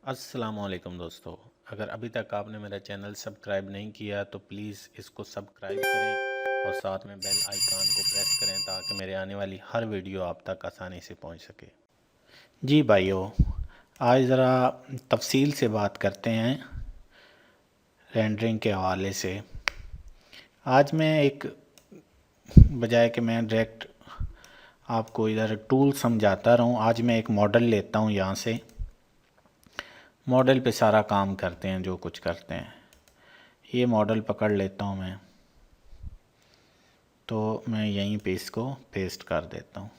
अस्सलामुअलैकुम दोस्तों। अगर अभी तक आपने मेरा चैनल सब्सक्राइब नहीं किया तो प्लीज़ इसको सब्सक्राइब करें और साथ में बेल आइकन को प्रेस करें ताकि मेरे आने वाली हर वीडियो आप तक आसानी से पहुंच सके। जी भाइयों, आज ज़रा तफसील से बात करते हैं रेंडरिंग के हवाले से। आज मैं एक बजाय कि मैं डायरेक्ट आपको इधर टूल समझाता रहूं, आज मैं एक मॉडल लेता हूं। यहाँ से मॉडल पे सारा काम करते हैं, जो कुछ करते हैं। ये मॉडल पकड़ लेता हूँ मैं, तो मैं यहीं पे इसको पेस्ट कर देता हूँ।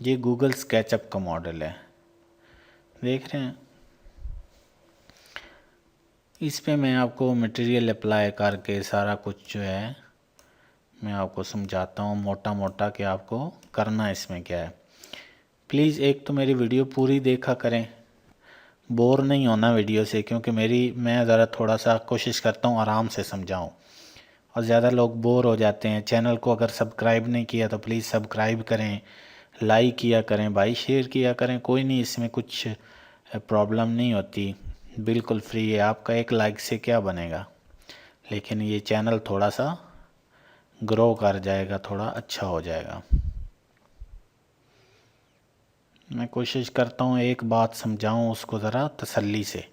ये गूगल स्केचअप का मॉडल है, देख रहे हैं। इस पे मैं आपको मटेरियल अप्लाई करके सारा कुछ जो है मैं आपको समझाता हूँ मोटा मोटा कि आपको करना इसमें क्या है। प्लीज़ एक तो मेरी वीडियो पूरी देखा करें, बोर नहीं होना वीडियो से, क्योंकि मैं ज़रा थोड़ा सा कोशिश करता हूँ आराम से समझाऊँ और ज़्यादा लोग बोर हो जाते हैं। चैनल को अगर सब्सक्राइब नहीं किया तो प्लीज़ सब्सक्राइब करें, लाइक किया करें भाई, शेयर किया करें। कोई नहीं, इसमें कुछ प्रॉब्लम नहीं होती, बिल्कुल फ्री है। आपका एक लाइक से क्या बनेगा, लेकिन ये चैनल थोड़ा सा ग्रो कर जाएगा, थोड़ा अच्छा हो जाएगा। मैं कोशिश करता हूँ एक बात समझाऊँ उसको ज़रा तसल्ली से।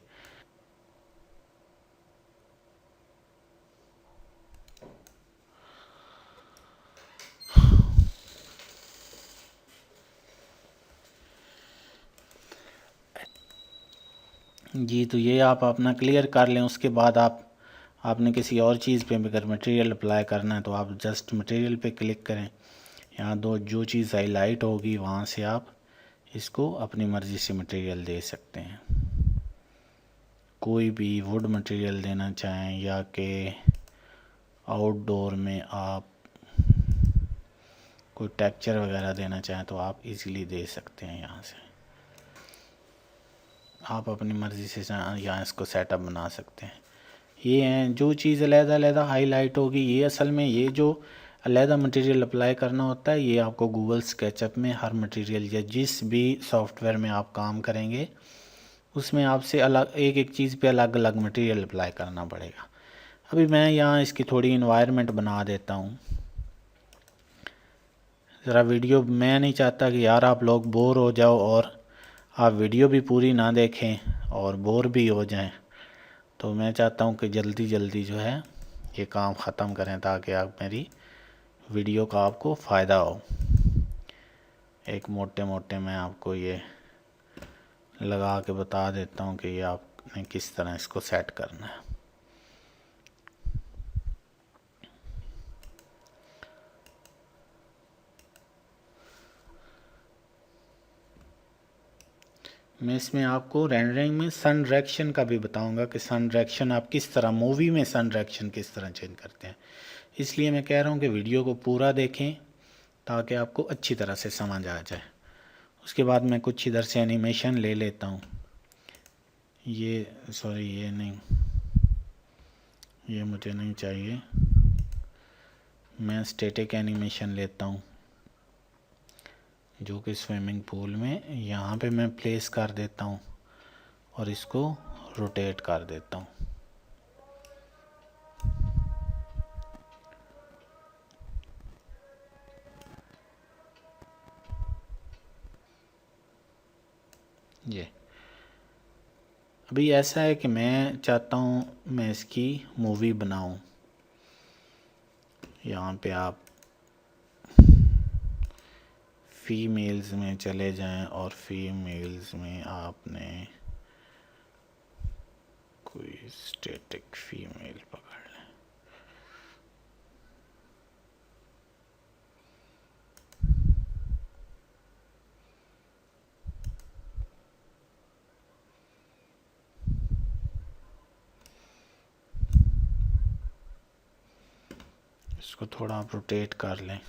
जी, तो ये आप अपना क्लियर कर लें। उसके बाद आपने किसी और चीज़ पे अगर मटेरियल अप्लाई करना है तो आप जस्ट मटेरियल पे क्लिक करें। यहाँ दो जो चीज़ हाईलाइट होगी वहाँ से आप इसको अपनी मर्ज़ी से मटेरियल दे सकते हैं। कोई भी वुड मटेरियल देना चाहें या कि आउटडोर में आप कोई टेक्सचर वगैरह देना चाहें तो आप इजीली दे सकते हैं। यहाँ से आप अपनी मर्ज़ी से यहाँ इसको सेटअप बना सकते हैं। ये हैं जो चीज़ अलग-अलग हाईलाइट होगी, ये असल में ये जो अलग मटेरियल अप्लाई करना होता है, ये आपको गूगल स्केचअप में हर मटेरियल या जिस भी सॉफ्टवेयर में आप काम करेंगे उसमें आपसे अलग एक एक चीज़ पे अलग अलग मटेरियल अप्लाई करना पड़ेगा। अभी मैं यहाँ इसकी थोड़ी इन्वायरमेंट बना देता हूँ। ज़रा वीडियो, मैं नहीं चाहता कि यार आप लोग बोर हो जाओ और आप वीडियो भी पूरी ना देखें और बोर भी हो जाएं। तो मैं चाहता हूँ कि जल्दी जल्दी जो है ये काम ख़त्म करें ताकि आप मेरी वीडियो का आपको फ़ायदा हो। एक मोटे मोटे मैं आपको ये लगा के बता देता हूँ कि ये आपने किस तरह इसको सेट करना है। मैं इसमें आपको रेंडरिंग में सन डायरेक्शन का भी बताऊंगा कि सन डायरेक्शन आप किस तरह मूवी में सन डायरेक्शन किस तरह चेंज करते हैं। इसलिए मैं कह रहा हूँ कि वीडियो को पूरा देखें ताकि आपको अच्छी तरह से समझ आ जाए। उसके बाद मैं कुछ इधर से एनिमेशन ले लेता हूँ। ये सॉरी, ये नहीं, ये मुझे नहीं चाहिए। मैं स्टैटिक एनिमेशन लेता हूँ जो कि स्विमिंग पूल में यहाँ पे मैं प्लेस कर देता हूँ और इसको रोटेट कर देता हूँ। ये अभी ऐसा है कि मैं चाहता हूँ मैं इसकी मूवी बनाऊँ। यहाँ पे आप फीमेल्स में चले जाएं और फीमेल्स में आपने कोई स्टैटिक फीमेल पकड़ लें। इसको थोड़ा आप रोटेट कर लें।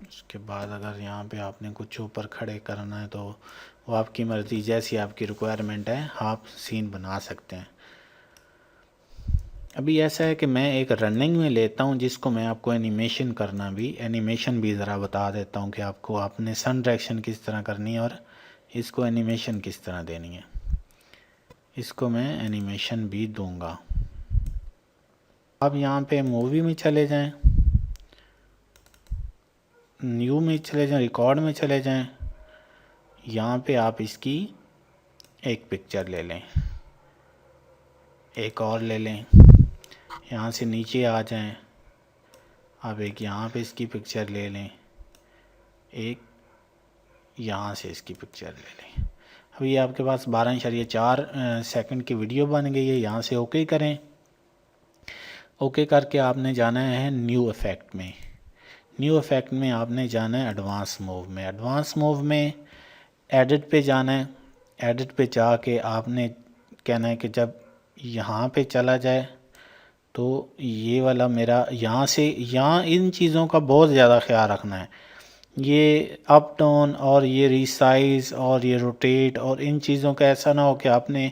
उसके बाद अगर यहाँ पे आपने कुछ ऊपर खड़े करना है तो वो आपकी मर्ज़ी, जैसी आपकी रिक्वायरमेंट है आप सीन बना सकते हैं। अभी ऐसा है कि मैं एक रनिंग में लेता हूँ जिसको मैं आपको एनिमेशन भी ज़रा बता देता हूँ कि आपको आपने सन डायरेक्शन किस तरह करनी है और इसको एनिमेशन किस तरह देनी है। इसको मैं एनिमेशन भी दूंगा। अब यहाँ पे मूवी में चले जाएं, न्यू में चले जाएं, रिकॉर्ड में चले जाएं। यहाँ पे आप इसकी एक पिक्चर ले लें, एक और ले लें। यहाँ से नीचे आ जाएं, आप एक यहाँ पे इसकी पिक्चर ले लें, एक यहाँ से इसकी पिक्चर ले लें। अभी आपके पास 12.4 सेकंड की वीडियो बन गई है। यहाँ से ओके करें। ओके करके आपने जाना है न्यू इफ़ेक्ट में। न्यू इफ़ेक्ट में आपने जाना है एडवांस मूव में। एडवांस मूव में एडिट पे जाना है। एडिट पे जाके आपने कहना है कि जब यहाँ पे चला जाए तो ये वाला मेरा यहाँ इन चीज़ों का बहुत ज़्यादा ख्याल रखना है। ये अप डाउन और ये रिसाइज और ये रोटेट और इन चीज़ों का ऐसा ना हो कि आपने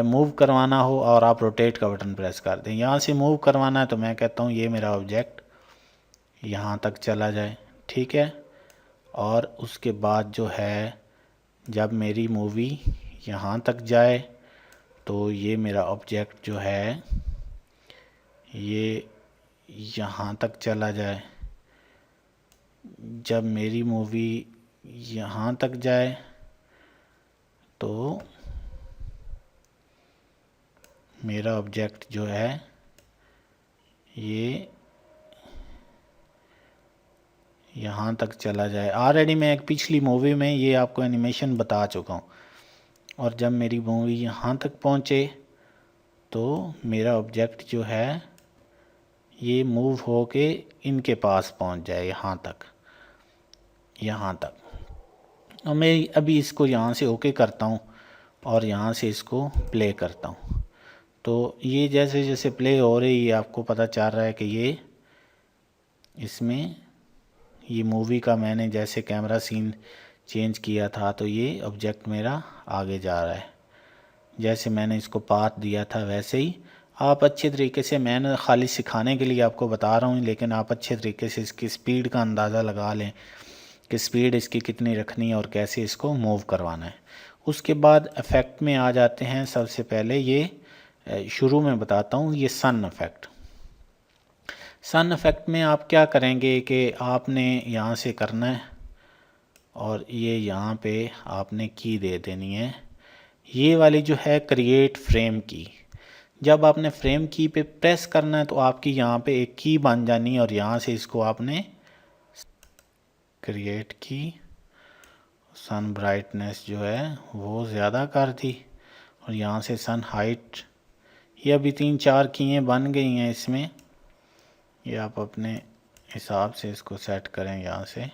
मूव करवाना हो और आप रोटेट का बटन प्रेस कर दें। यहाँ से मूव करवाना है तो मैं कहता हूँ ये मेरा ऑब्जेक्ट यहाँ तक चला जाए, ठीक है। और उसके बाद जो है जब मेरी मूवी यहाँ तक जाए तो ये मेरा ऑब्जेक्ट जो है ये यहाँ तक चला जाए। जब मेरी मूवी यहाँ तक जाए तो मेरा ऑब्जेक्ट जो है ये यहाँ तक चला जाए। ऑलरेडी मैं एक पिछली मूवी में ये आपको एनिमेशन बता चुका हूँ। और जब मेरी मूवी यहाँ तक पहुँचे तो मेरा ऑब्जेक्ट जो है ये मूव हो के इनके पास पहुँच जाए, यहाँ तक। और मैं अभी इसको यहाँ से ओके करता हूँ और यहाँ से इसको प्ले करता हूँ। तो ये जैसे जैसे प्ले हो रही है आपको पता चल रहा है कि ये इसमें ये मूवी का मैंने जैसे कैमरा सीन चेंज किया था तो ये ऑब्जेक्ट मेरा आगे जा रहा है। जैसे मैंने इसको पाथ दिया था वैसे ही आप अच्छे तरीके से, मैंने खाली सिखाने के लिए आपको बता रहा हूँ, लेकिन आप अच्छे तरीके से इसकी स्पीड का अंदाज़ा लगा लें कि स्पीड इसकी कितनी रखनी है और कैसे इसको मूव करवाना है। उसके बाद इफ़ेक्ट में आ जाते हैं। सबसे पहले ये शुरू में बताता हूँ, ये सन इफ़ेक्ट। सन इफ़ेक्ट में आप क्या करेंगे कि आपने यहाँ से करना है और ये यहाँ पे आपने की दे देनी है, ये वाली जो है क्रिएट फ्रेम की। जब आपने फ्रेम की पे प्रेस करना है तो आपकी यहाँ पे एक की बन जानी है और यहाँ से इसको आपने क्रिएट की, सन ब्राइटनेस जो है वो ज़्यादा कर दी और यहाँ से सन हाइट, ये अभी 3-4 कीएँ बन गई हैं इसमें। ये आप अपने हिसाब से इसको सेट करें। यहाँ से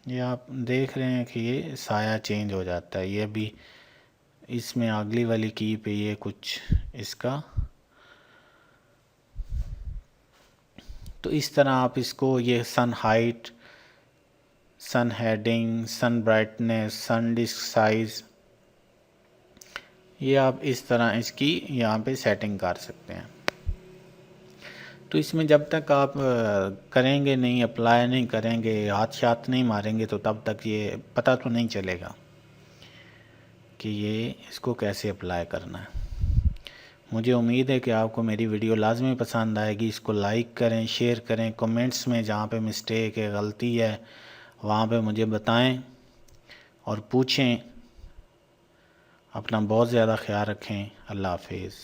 ये आप देख रहे हैं कि ये साया चेंज हो जाता है। ये भी इसमें अगली वाली की पे ये कुछ इसका, तो इस तरह आप इसको ये सन हाइट, सन हेडिंग, सन ब्राइटनेस, सन डिस्क साइज़, ये आप इस तरह इसकी यहाँ पे सेटिंग कर सकते हैं। तो इसमें जब तक आप करेंगे नहीं, अप्लाई नहीं करेंगे, हाथ नहीं मारेंगे तो तब तक ये पता तो नहीं चलेगा कि ये इसको कैसे अप्लाई करना है। मुझे उम्मीद है कि आपको मेरी वीडियो लाजमी पसंद आएगी। इसको लाइक करें, शेयर करें, कमेंट्स में जहाँ पे मिस्टेक है, गलती है, वहाँ पे मुझे बताएं और पूछें। अपना बहुत ज़्यादा ख्याल रखें। अल्लाह हाफिज़।